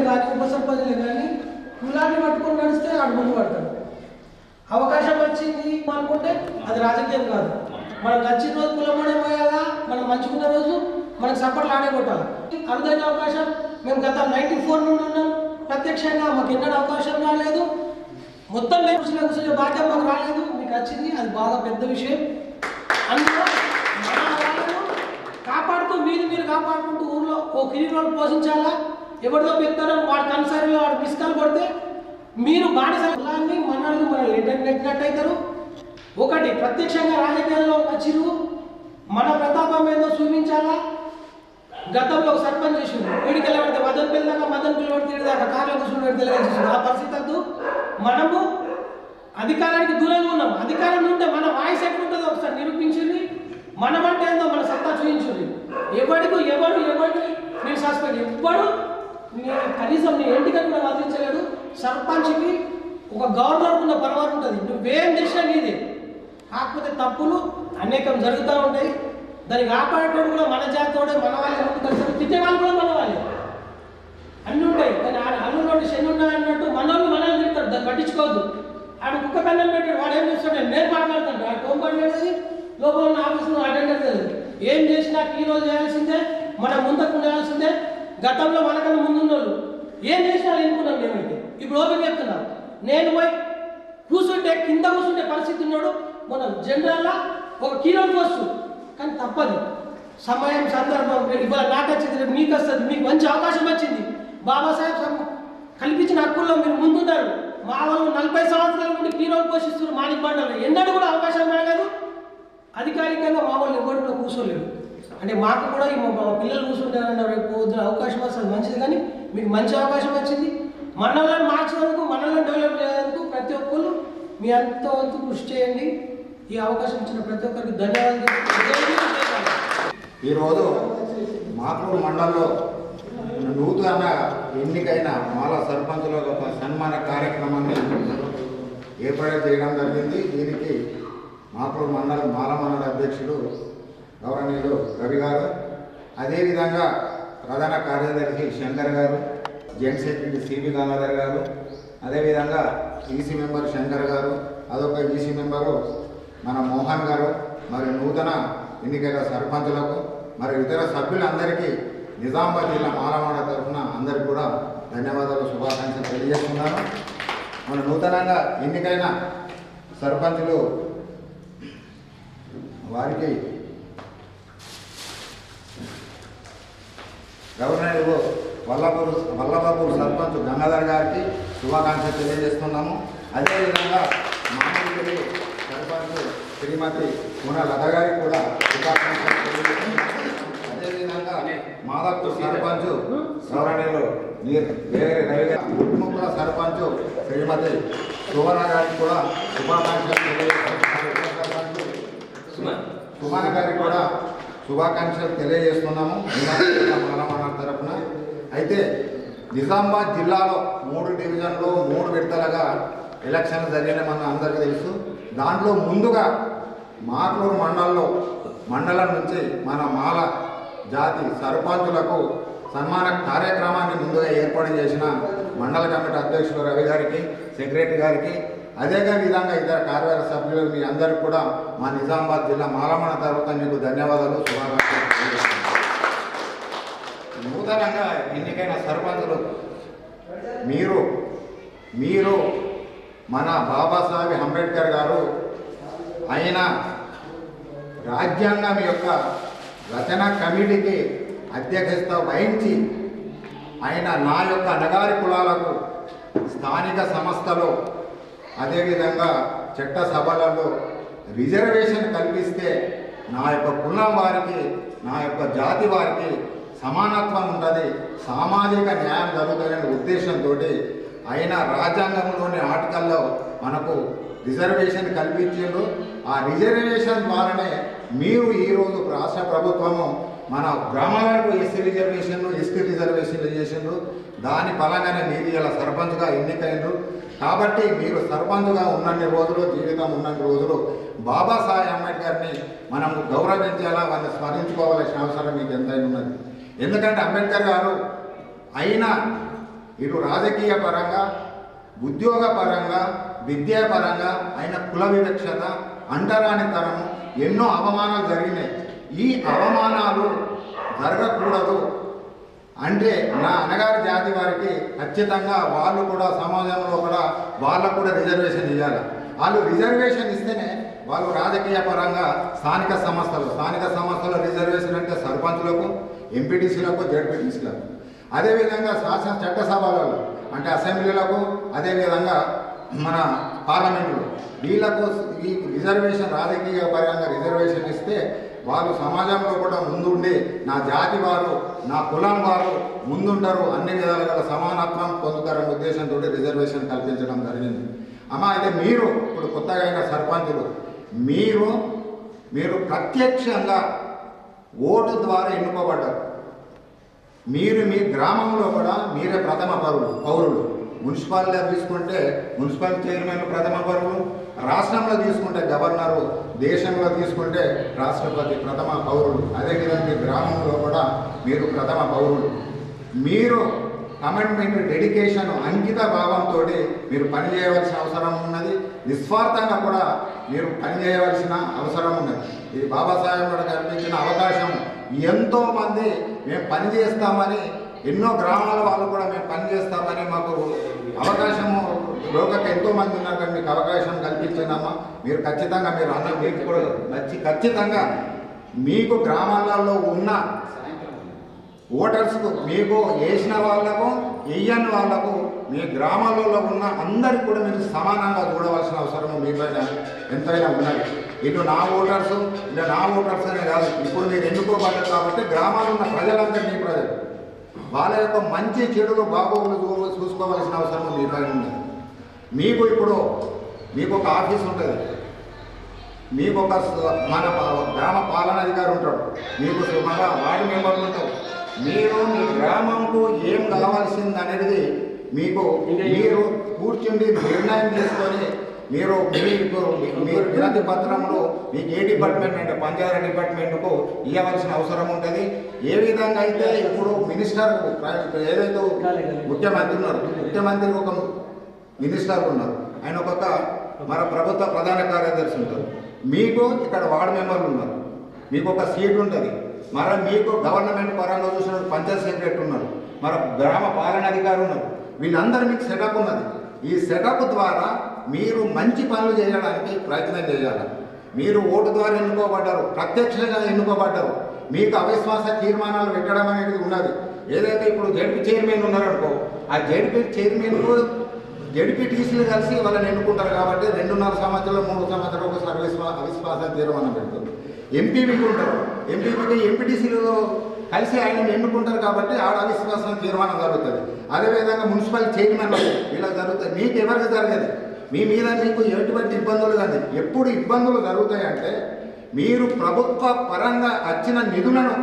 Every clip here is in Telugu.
కానీ ఉప సర్పంచ్లే కానీ కులాన్ని పట్టుకొని నడిస్తే ఆడు ముందు పడతాడు. అవకాశం వచ్చింది అనుకుంటే అది రాజకీయం కాదు. మనకు వచ్చిన రోజు కులమడే పోయాలా, మనం మంచుకున్న రోజు మనకు సపోర్ట్లు ఆడే కొట్టాలి. అరుదైన అవకాశం. మేము గత 94 నుండి ఉన్నాం ప్రత్యక్షంగా, మాకు ఎన్నడూ అవకాశం రాలేదు. మొత్తం మేము కూర్చునే భాగ్యం మాకు రాలేదు, మీకు వచ్చింది. అది బాగా పెద్ద విషయం. అందులో మన వాళ్ళను కాపాడుతూ మీరు కాపాడుకుంటూ ఊళ్ళో ఓ కిరీ రోడ్డు పోషించాలా. ఎవరితో పెడతారో వాడు కన్సర్లో వాడు మిస్కాలు కొడితే మీరు బానిస కులాన్ని మనల్ని నెట్టినట్టు అవుతారు. ఒకటి ప్రత్యక్షంగా రాజకీయాల్లో వచ్చిరు, మన ప్రతాపం ఏదో చూపించాలా. గతంలో ఒక సర్పంచ్ చేసిండు, వీడికి వెళ్ళబడితే మదన్ పిల్ల దాకా మదన్ పిల్లవాడు తిరిగి కార్లో కూర్చుని తెలియజేసిండు. ఆ పరిస్థితి వద్దు. మనము అధికారానికి దూరంగా ఉన్నాం. అధికారం ఉంటే మన వాయిస్ ఎట్లుంటుందో ఒకసారి నిరూపించింది. మనమంటే ఏందో మన సత్తా చూపించింది. ఎవరికి నేను సస్పెండ్ ఎవ్వడు కనీసం నీ ఇంటికి కూడా వదిలించలేడు. సర్పంచ్కి ఒక గవర్నర్కి ఉన్న పరవారు ఉంటుంది. నువ్వేం చేసినా నీదే. కాకపోతే తప్పులు అనేకం జరుగుతూ ఉంటాయి. దాన్ని కాపాడేటోడు కూడా మన జాతోడే, మన వాళ్ళే ముందు కలిసి తిట్టే వాళ్ళు కూడా మన వాళ్ళే. అన్నీ ఉంటాయి. కానీ అల్లులోని శని ఉన్నాయి అన్నట్టు మనల్ని తింటాడు. దాన్ని పట్టించుకోవద్దు. ఆడు కుక్క కన్నం పెట్టాడు, వాడు ఏం చేస్తాడు, నేను మాట్లాడుతాడు. వాడు ఫోన్ మాట్లాడేది లోపల ఉన్న ఆఫీసులో అటెండర్ తెలియదు. ఏం చేసినా ఈ రోజు చేయాల్సిందే, మనం ముందుకు ఉండాల్సిందే. గతంలో మనకన్నా ముందున్న వాళ్ళు ఏం చేసినా ఎన్నుకున్నాం మేమైతే. ఇప్పుడు ఓపెన్ చెప్తున్నాం. నేను పోయి కూర్చుంటే కింద కూర్చుంటే పరిస్థితి ఉన్నాడు. మనం జనరల్గా ఒక కిలో పోస్ట్, కానీ తప్పదు. సమయం సందర్భం ఇవాళ నాకు వచ్చింది, మీకు వస్తుంది. మీకు మంచి అవకాశం వచ్చింది. బాబాసాహెబ్ కల్పించిన హక్కుల్లో మీరు ముందున్నారు. మా వాళ్ళు 40 సంవత్సరాల నుండి కీరోలు పోషిస్తున్నారు మాణిక్ బండలు. ఎన్నడూ కూడా అవకాశం రాలేదు. అధికారికంగా మా వాళ్ళు ఎవరు కూడా కూర్చోలేరు. అంటే మాకు కూడా మా పిల్లలు కూర్చుంటారన్న రేపు అవకాశం వస్తుంది మంచిది. కానీ మీకు మంచి అవకాశం వచ్చింది. మనల్ని మార్చినందుకు, మనల్ని డెవలప్ చేయడానికి ప్రతి ఒక్కరు మీ అంతవంతు కృషి చేయండి. ఈ అవకాశం ఇచ్చిన ప్రతి ఒక్కరికి ధన్యవాదాలు. ఈరోజు మాకూరు మండలంలో నూతన ఎన్నికైన మాల సర్పంచుల ఒక సన్మాన కార్యక్రమాన్ని ఏర్పాటు చేయడం జరిగింది. దీనికి మాకూరు మండల మాల మండల అధ్యక్షుడు గౌరవనీయులు రవి గారు, అదేవిధంగా ప్రధాన కార్యదర్శి శంకర్ గారు, జెంట్ సెక్రటరీ సిబి గంగాధర్ గారు, అదేవిధంగా ఈసీ మెంబర్ శంకర్ గారు, అదొక ఈసీ మెంబరు మన మోహన్ గారు, మరి నూతన ఎన్నికైన సర్పంచులకు మరి ఇతర సభ్యులందరికీ నిజామాబాద్ జిల్లా మాలమాడ తరఫున అందరికీ కూడా ధన్యవాదాలు, శుభాకాంక్షలు తెలియజేస్తున్నాను. మన నూతనంగా ఎన్నికైన సర్పంచులు వారికి గవర్నర్ వల్లభపూర్ సర్పంచ్ గంగాధర్ గారికి శుభాకాంక్షలు తెలియజేస్తున్నాము. అదేవిధంగా మామూలు సర్పంచ్ శ్రీమతి మున లత గారికి కూడా శుభాకాంక్షలు తెలియజేస్తున్నాము. అదేవిధంగా మాదాపూర్ సర్పంచ్ గౌరవనీయులు వేరే రవి గారు, ఉట్ముక్కుల సర్పంచ్ శ్రీమతి సువర్ణ గారికి కూడా శుభాకాంక్షలు తెలియజేస్తున్నాము. సుమన గారికి కూడా శుభాకాంక్షలు తెలియజేస్తున్నాము మాలమాడ తరఫున. అయితే నిజామాబాద్ జిల్లాలో 3 డివిజన్లో 3 విడతలుగా ఎలక్షన్లు జరిగిన మన అందరికీ తెలుసు. దాంట్లో ముందుగా మాకూరు మండలం నుంచి మన మాల జాతి సర్పంచులకు సన్మాన కార్యక్రమాన్ని ముందుగా ఏర్పాటు చేసిన మండల కమిటీ అధ్యక్షులు రవి గారికి, సెక్రటరీ గారికి, అదే విధంగా ఇతర కార్యవర్గ సభ్యులు మీ అందరికీ కూడా మా నిజామాబాద్ జిల్లా మాలమాడ తరఫున మీకు ధన్యవాదాలు, శుభాకాంక్షలు. నూతనంగా ఎన్నికైన సర్పంచులు మీరు మన బాబాసాహెబ్ అంబేద్కర్ గారు ఆయన రాజ్యాంగం యొక్క రచన కమిటీకి అధ్యక్షత వహించి ఆయన నా యొక్క అణగారి కులాలకు స్థానిక సంస్థలో అదేవిధంగా చట్ట సభలలో రిజర్వేషన్ కల్పిస్తే నా యొక్క కులం వారికి, నా యొక్క జాతి వారికి సమానత్వం ఉంటుంది, సామాజిక న్యాయం జరుగుతుందనే ఉద్దేశంతో ఆయన రాజ్యాంగంలోని ఆర్టికల్లో మనకు రిజర్వేషన్ కల్పించారు. ఆ రిజర్వేషన్ ద్వారానే మీరు ఈరోజు రాష్ట్ర ప్రభుత్వము మన గ్రామాలకు ఎస్సీ రిజర్వేషన్లు, ఎస్టీ రిజర్వేషన్లు చేసిండ్రు. దాని ఫలంగానే మీరు ఇలా సర్పంచ్గా ఎన్నికైనరు. కాబట్టి మీరు సర్పంచ్గా ఉన్నన్ని రోజులు, జీవితం ఉన్నన్ని రోజులు బాబాసాహెబ్ అంబేద్కర్ని మనం గౌరవించాలా, వాళ్ళని స్మరించుకోవాల్సిన అవసరం మీకు ఎంతైనా ఉన్నది. ఎందుకంటే అంబేద్కర్ గారు అయినా ఇటు రాజకీయ పరంగా, ఉద్యోగ పరంగా, విద్యాపరంగా ఆయన కుల వివక్షత, అంటరానితనము, ఎన్నో అవమానాలు జరిగినాయి. ఈ అవమానాలు జరగకూడదు అంటే నా అన్నగారి జాతి వారికి ఖచ్చితంగా వాళ్ళు కూడా సమాజంలో కూడా వాళ్ళకు కూడా రిజర్వేషన్ ఇవ్వాలి. వాళ్ళు రిజర్వేషన్ ఇస్తేనే వాళ్ళు రాజకీయ పరంగా స్థానిక సంస్థల రిజర్వేషన్ అంటే సర్పంచులకు, ఎంపీటీసీలకు, జడ్పీటీసీలకు, అదేవిధంగా చట్టసభలలో అంటే అసెంబ్లీలకు, అదేవిధంగా మన పార్లమెంటులో వీళ్ళకు ఈ రిజర్వేషన్ రాజకీయ పరంగా రిజర్వేషన్ ఇస్తే వాళ్ళు సమాజంలో కూడా ముందుండి నా జాతి వారు, నా కులం వారు ముందుంటారు, అన్ని విధాలుగా సమానత్వం పొందుతారనే ఉద్దేశంతో రిజర్వేషన్ కల్పించడం జరిగింది. అమ్మ అయితే మీరు ఇప్పుడు కొత్తగా అయిన సర్పంచులు మీరు ప్రత్యక్షంగా ఓటు ద్వారా ఎన్నుకోబడ్డారు. మీరు మీ గ్రామంలో కూడా మీరే ప్రథమ పౌరులు. మున్సిపాలిటీలో తీసుకుంటే మున్సిపల్ చైర్మన్ ప్రథమ పౌరులు, రాష్ట్రంలో తీసుకుంటే గవర్నరు, దేశంలో తీసుకుంటే రాష్ట్రపతి ప్రథమ పౌరులు. అదేవిధంగా గ్రామంలో కూడా మీరు ప్రథమ పౌరులు. మీరు కమిట్మెంట్, డెడికేషన్, అంకిత భావంతో మీరు పనిచేయవలసిన అవసరం ఉన్నది. నిస్వార్థంగా కూడా మీరు పనిచేయవలసిన అవసరం ఉన్నది. ఇది బాబాసాహెబ్ గారు కల్పించిన అవకాశం. ఎంతోమంది మేము పనిచేస్తామని, ఎన్నో గ్రామాల వాళ్ళు కూడా మేము పనిచేస్తామని మాకు అవకాశము లోకకు ఎంతోమంది ఉన్నారు, కానీ మీకు అవకాశం కల్పించిందమ్మా. మీరు ఖచ్చితంగా మీకు కూడా ఖచ్చితంగా మీకు గ్రామాలలో ఉన్న ఓటర్స్కు, మీకు వేసిన వాళ్లకు, వేయని వాళ్లకు, మీ గ్రామాలలో ఉన్న అందరికీ కూడా మీరు సమానంగా చూడవలసిన అవసరం మీపైన ఎంతైనా ఉన్నది. ఇటు నా ఓటర్స్ అనే కాదు, ఇప్పుడు మీరు ఎన్నుకోబడ్డారు కాబట్టి గ్రామాల్లో ఉన్న ప్రజలందరూ మీ ప్రజలు, వాళ్ళ యొక్క మంచి చెడులు బాగోగులు చూసుకోవాల్సిన అవసరం మీపైన ఉంది. మీకు ఒక ఆఫీస్ ఉంటుంది, మీకు ఒక మన గ్రామ పాలనాధికారి ఉంటాడు, మీకు మన వార్డు మెంబర్లు ఉంటారు. మీరు మీ గ్రామంకు ఏం కావాల్సింది అనేది మీరు కూర్చుండి నిర్ణయం తీసుకొని మీరు వినతి పత్రంలో మీకు ఏ డిపార్ట్మెంట్ అంటే పంచాయతీ డిపార్ట్మెంట్కు ఇవ్వవలసిన అవసరం ఉంటుంది. ఏ విధంగా అయితే ఇప్పుడు మినిస్టర్కు ఏదైతే ముఖ్యమంత్రి ఉన్నారు, ముఖ్యమంత్రికి ఒక మినిస్టర్ ఉన్నారు, ఆయన ఒక్కొక్క మన ప్రభుత్వ ప్రధాన కార్యదర్శి ఉంటారు. మీకు ఇక్కడ వార్డు మెంబర్లు ఉన్నారు, మీకు ఒక సీట్ ఉంటుంది. మీకు గవర్నమెంట్ పరంగా చూసిన పంచాయత్ సెక్రటరీ ఉన్నారు, గ్రామ పాలనాధికారి ఉన్నారు. వీళ్ళందరూ మీకు సెటప్ ఉన్నది. ఈ సెటప్ ద్వారా మీరు మంచి పనులు చేయడానికి ప్రయత్నం చేయాలి. మీరు ఓటు ద్వారా ఎన్నుకోబడ్డారు, ప్రత్యక్షంగా ఎన్నుకోబడ్డారు. మీకు అవిశ్వాస తీర్మానాలు పెట్టడం అనేది ఉన్నది. ఏదైతే ఇప్పుడు జడ్పీ చైర్మన్ ఉన్నారనుకో, ఆ జడ్పీ చైర్మన్కు జడ్పీటీసీలు కలిసి వాళ్ళని ఎన్నుకుంటారు కాబట్టి 2.5 సంవత్సరాలు 3 సంవత్సరాలు ఒకసారి అవిశ్వాస తీర్మానం పెడుతుంది. ఎంపీపీకి ఉంటారు, ఎంపీపీకి ఎంపీటీసీలు కలిసి ఆయనను ఎన్నుకుంటారు కాబట్టి ఆడ అవిశ్వాసం తీర్మానం జరుగుతుంది. అదేవిధంగా మున్సిపల్ చైర్మన్ ఇలా జరుగుతుంది. మీకు ఎవరికి జరగదు, మీ మీద మీకు ఎటువంటి ఇబ్బందులు కానీ. ఎప్పుడు ఇబ్బందులు జరుగుతాయంటే మీరు ప్రభుత్వ పరంగా వచ్చిన నిధులను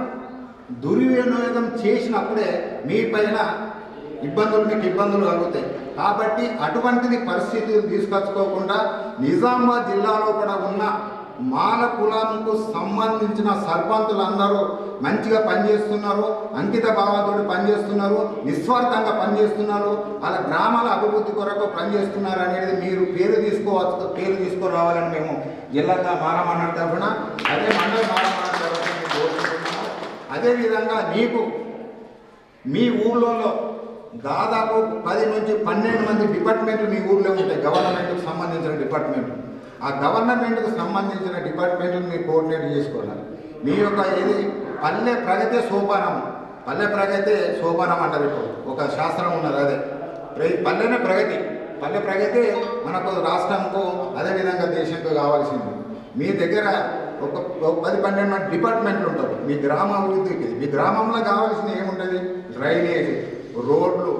దుర్వినియోగం చేసినప్పుడే మీ పైన మీకు ఇబ్బందులు కలుగుతాయి. కాబట్టి అటువంటిది పరిస్థితులు తీసుకొచ్చుకోకుండా నిజామాబాద్ జిల్లాలో కూడా ఉన్న మాల కులంకు సంబంధించిన సర్పంచులందరూ మంచిగా పనిచేస్తున్నారు, అంకిత భావంతో పనిచేస్తున్నారు, నిస్వార్థంగా పనిచేస్తున్నారు, వాళ్ళ గ్రామాల అభివృద్ధి కొరకు పనిచేస్తున్నారు అనేది మీరు పేరు తీసుకురావాలని మేము జిల్లా మానమన్న తరఫున, అదే మండల మానమన్న తరఫున కోరుకుంటున్నాము. అదేవిధంగా మీ ఊళ్ళో దాదాపు 10 నుంచి 12 మంది డిపార్ట్మెంట్లు మీ ఊళ్ళో ఉంటాయి, గవర్నమెంట్కి సంబంధించిన డిపార్ట్మెంట్లు. ఆ గవర్నమెంట్కు సంబంధించిన డిపార్ట్మెంట్లు మీరు కోఆర్డినేట్ చేసుకోవాలి. మీ యొక్క పల్లె ప్రగతి సోపానం, పల్లె సోపానం అంటారు. ఇప్పుడు ఒక శాస్త్రం ఉన్నది, అదే పల్లె ప్రగతి మనకు రాష్ట్రంకు అదేవిధంగా దేశంకు కావాల్సింది. మీ దగ్గర ఒక 10-12 మంది డిపార్ట్మెంట్లు ఉంటారు మీ గ్రామ అభివృద్ధికి. మీ గ్రామంలో కావాల్సిన ఏముంటుంది? డ్రైనేజ్, రోడ్లు,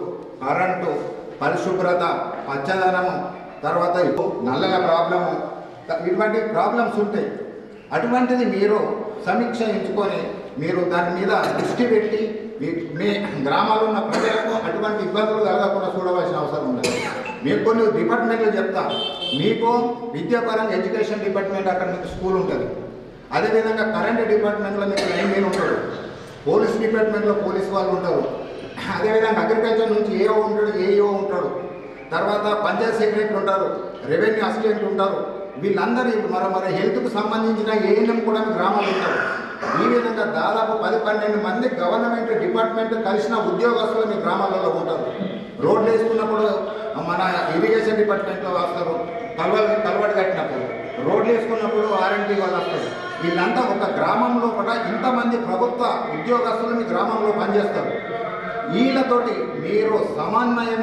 కరెంటు, పరిశుభ్రత, పచ్చదనము, తర్వాత నల్లల ప్రాబ్లము, ఇటువంటి ప్రాబ్లమ్స్ ఉంటాయి. అటువంటిది మీరు సమీక్ష ఎంచుకొని మీరు దాని మీద దృష్టి పెట్టి మీ గ్రామాల్లో ఉన్న ప్రజలకు అటువంటి ఇబ్బందులు కలగకుండా చూడవలసిన అవసరం ఉంది. మీకు కొన్ని డిపార్ట్మెంట్లు చెప్తా. మీకు విద్యాపరంగా ఎడ్యుకేషన్ డిపార్ట్మెంట్, అక్కడ మీకు స్కూల్ ఉంటుంది. అదేవిధంగా కరెంట్ డిపార్ట్మెంట్లో మీకు లైన్ మెన్ ఉంటారు, పోలీస్ డిపార్ట్మెంట్లో పోలీస్ వాళ్ళు ఉంటారు, అదేవిధంగా అగ్రికల్చర్ నుంచి ఏఓ ఉంటాడు, ఏఈఓ ఉంటాడు, తర్వాత పంచాయత్ సెక్రటరీ ఉంటారు, రెవెన్యూ అసిస్టెంట్ ఉంటారు. వీళ్ళందరూ మరి హెల్త్కు సంబంధించిన ఏఎన్ఎం కూడా మీ గ్రామాలు ఉంటారు. ఈ విధంగా దాదాపు 10-12 మంది గవర్నమెంట్ డిపార్ట్మెంట్ కలిసిన ఉద్యోగస్తులు మీ గ్రామాలలో ఉంటారు. రోడ్లు వేసుకున్నప్పుడు మన ఇరిగేషన్ డిపార్ట్మెంట్లో వస్తారు, కలవడి కట్టినప్పుడు రోడ్లు వేసుకున్నప్పుడు ఆర్ఎండ్బి వాళ్ళు వస్తారు. వీళ్ళంతా ఒక గ్రామంలో కూడా ఇంతమంది ప్రభుత్వ ఉద్యోగస్తులు మీ గ్రామంలో పనిచేస్తారు. వీళ్ళతోటి మీరు సమన్వయం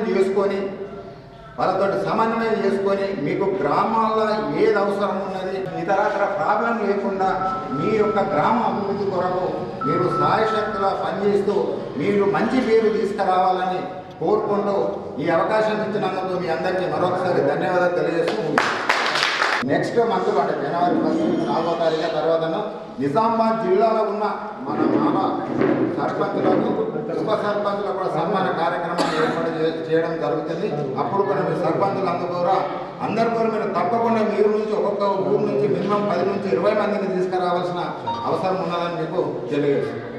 చేసుకొని మీకు గ్రామాల్లో ఏది అవసరం ఉన్నది ఇతరత్ర ప్రాబ్లం లేకుండా మీ యొక్క గ్రామ అభివృద్ధి కొరకు మీరు సాయశక్తులా పనిచేస్తూ మీరు మంచి పేరు తీసుకురావాలని కోరుకుంటూ ఈ అవకాశం ఇచ్చినందుకు మీ అందరికీ మరొకసారి ధన్యవాదాలు తెలియజేస్తూ నెక్స్ట్ మంత్ అంటే జనవరి 4వ తారీఖు తర్వాతను నిజామాబాద్ జిల్లాలో ఉన్న మన సర్పంచులకు ఉప సర్పంచులకు కూడా సన్మాన కార్యక్రమాన్ని ఏర్పాటు చేయడం జరుగుతుంది. అప్పుడు కూడా మీరు సర్పంచులందరూ కూడా అందరూ కూడా మీరు తప్పకుండా మీరు నుంచి ఒక్కొక్క ఊరు నుంచి మినిమం 10 నుంచి 20 మందిని తీసుకురావాల్సిన అవసరం ఉన్నదని మీకు తెలియజేస్తుంది.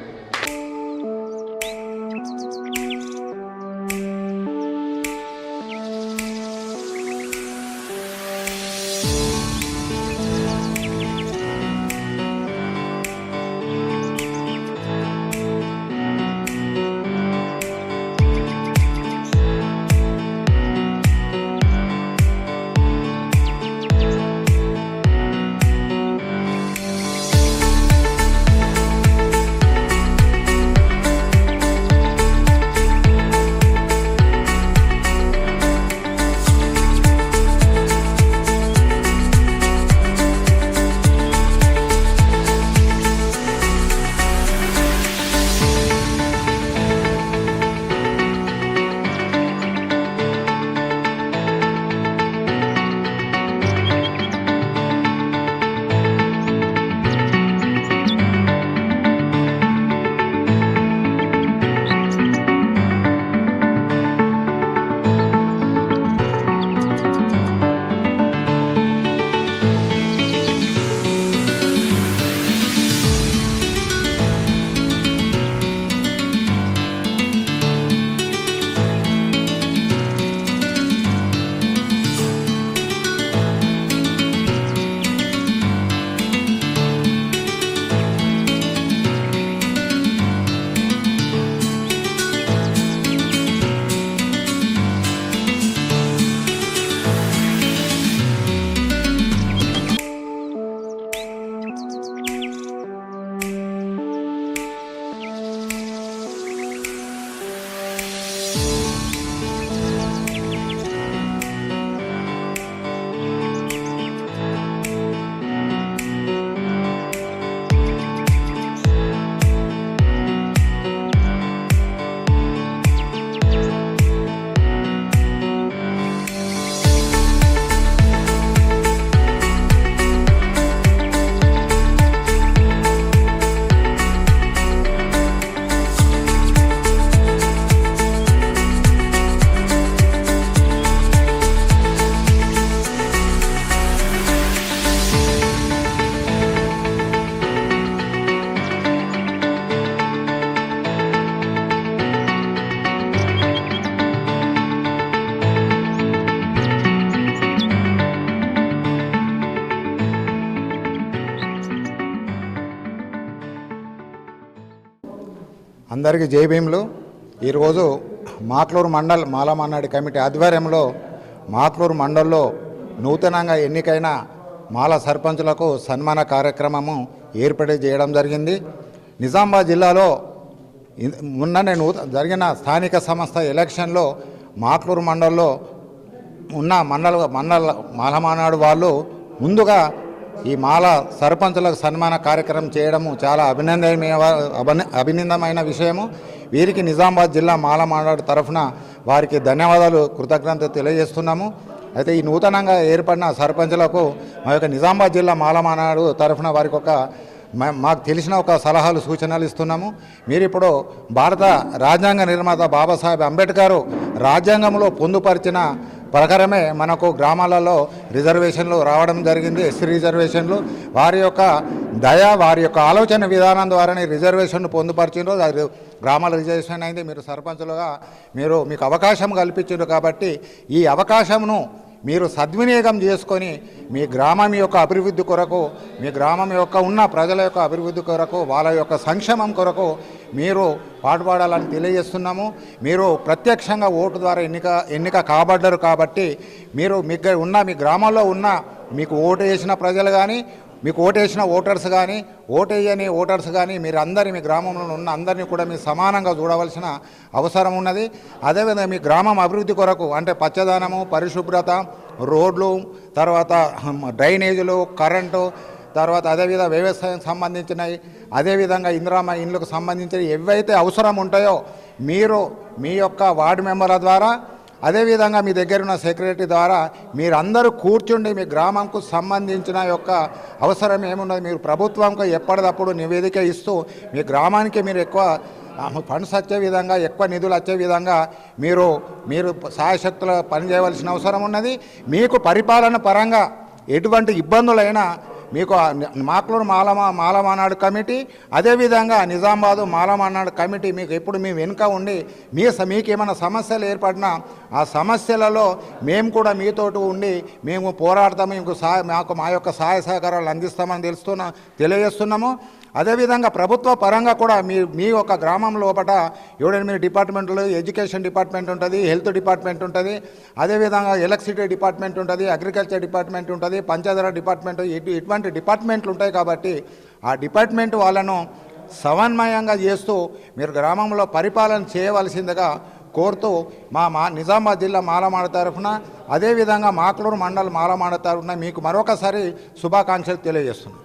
అందరికీ జై భీములు. ఈరోజు మాక్లూరు మండల్ మాలమానాడి కమిటీ ఆధ్వర్యంలో మాక్లూరు మండల్లో నూతనంగా ఎన్నికైన మాల సర్పంచులకు సన్మాన కార్యక్రమము ఏర్పాటు చేయడం జరిగింది. నిజామాబాద్ జిల్లాలో మొన్ననే జరిగిన స్థానిక సంస్థ ఎలక్షన్లో మాక్లూరు మండల్లో ఉన్న మండల మాలమానాడు వాళ్ళు ముందుగా ఈ మాల సర్పంచులకు సన్మాన కార్యక్రమం చేయడము చాలా అభినందనమైన విషయము. వీరికి నిజామాబాద్ జిల్లా మాలమానాడు తరఫున వారికి ధన్యవాదాలు, కృతజ్ఞత తెలియజేస్తున్నాము. అయితే ఈ నూతనంగా ఏర్పడిన సర్పంచులకు మా యొక్క నిజామాబాద్ జిల్లా మాలమానాడు తరఫున వారికి మాకు తెలిసిన సలహాలు సూచనలు ఇస్తున్నాము. మీరు ఇప్పుడు భారత రాజ్యాంగ నిర్మాత బాబాసాహెబ్ అంబేద్కర్ రాజ్యాంగంలో పొందుపరిచిన ప్రకారమే మనకు గ్రామాలలో రిజర్వేషన్లు రావడం జరిగింది. ఎస్సీ రిజర్వేషన్లు వారి యొక్క వారి యొక్క ఆలోచన విధానం ద్వారానే రిజర్వేషన్లు పొందుపరిచినారు. గ్రామాల రిజర్వేషన్ అయింది, మీరు సర్పంచులుగా మీకు అవకాశం కల్పించారు. కాబట్టి ఈ అవకాశంను మీరు సద్వినియోగం చేసుకొని మీ గ్రామం యొక్క అభివృద్ధి కొరకు, మీ గ్రామం యొక్క ఉన్న ప్రజల యొక్క అభివృద్ధి కొరకు, వాళ్ళ యొక్క సంక్షేమం కొరకు మీరు పాటుపడాలని తెలియజేస్తున్నాము. మీరు ప్రత్యక్షంగా ఓటు ద్వారా ఎన్నిక కాబడ్డారు. కాబట్టి మీరు మీ గ్రామంలో ఉన్న మీకు ఓటు వేసిన ప్రజలు కానీ, మీకు ఓటేసిన ఓటర్స్ కానీ, ఓటేయని ఓటర్స్ కానీ, మీరు అందరి మీ గ్రామంలో ఉన్న అందరినీ కూడా మీరు సమానంగా చూడవలసిన అవసరం ఉన్నది. అదేవిధంగా మీ గ్రామం అభివృద్ధి కొరకు అంటే పచ్చదనము, పరిశుభ్రత, రోడ్లు, తర్వాత డ్రైనేజీలు, కరెంటు, తర్వాత అదేవిధంగా వ్యవసాయం సంబంధించినవి, అదేవిధంగా ఇందిరమ్మ ఇండ్లకు సంబంధించినవి ఏవైతే అవసరం ఉంటాయో మీరు మీ యొక్క వార్డు మెంబర్ల ద్వారా, అదేవిధంగా మీ దగ్గర ఉన్న సెక్రటరీ ద్వారా మీరందరూ కూర్చుండి మీ గ్రామంకు సంబంధించిన యొక్క అవసరం ఏమున్నది మీరు ప్రభుత్వంకు ఎప్పటికప్పుడు నివేదిక ఇస్తూ మీ గ్రామానికి మీరు ఎక్కువ ఫండ్స్ వచ్చే విధంగా, ఎక్కువ నిధులు వచ్చే విధంగా మీరు సాయశక్తుల పనిచేయవలసిన అవసరం ఉన్నది. మీకు పరిపాలన పరంగా ఎటువంటి ఇబ్బందులైనా మీకు మాక్లూరు మాలమానాడు కమిటీ, అదేవిధంగా నిజామాబాదు మాలమానాడు కమిటీ మీకు ఎప్పుడు మీ వెనుక ఉండి మీకు ఏమైనా సమస్యలు ఏర్పడినా ఆ సమస్యలలో మేము కూడా మీతోటి ఉండి మేము పోరాడతాము, మా యొక్క సహాయ సహకారాలు అందిస్తామని తెలియజేస్తున్నాము. అదేవిధంగా ప్రభుత్వ పరంగా కూడా మీ యొక్క గ్రామం లోపల 7-8 డిపార్ట్మెంట్లు, ఎడ్యుకేషన్ డిపార్ట్మెంట్ ఉంటుంది, హెల్త్ డిపార్ట్మెంట్ ఉంటుంది, అదేవిధంగా ఎలక్ట్రిసిటీ డిపార్ట్మెంట్ ఉంటుంది, అగ్రికల్చర్ డిపార్ట్మెంట్ ఉంటుంది, పంచాయతీరాజ్ డిపార్ట్మెంట్, ఇటువంటి డిపార్ట్మెంట్లు ఉంటాయి. కాబట్టి ఆ డిపార్ట్మెంట్ వాళ్ళను సమన్వయంగా చేస్తూ మీరు గ్రామంలో పరిపాలన చేయవలసిందిగా కోరుతూ మా నిజామాబాద్ జిల్లా మాలమాడ తరఫున, అదేవిధంగా మాక్లూరు మండల మాలమాడ తరఫున మీకు మరొకసారి శుభాకాంక్షలు తెలియజేస్తున్నాను.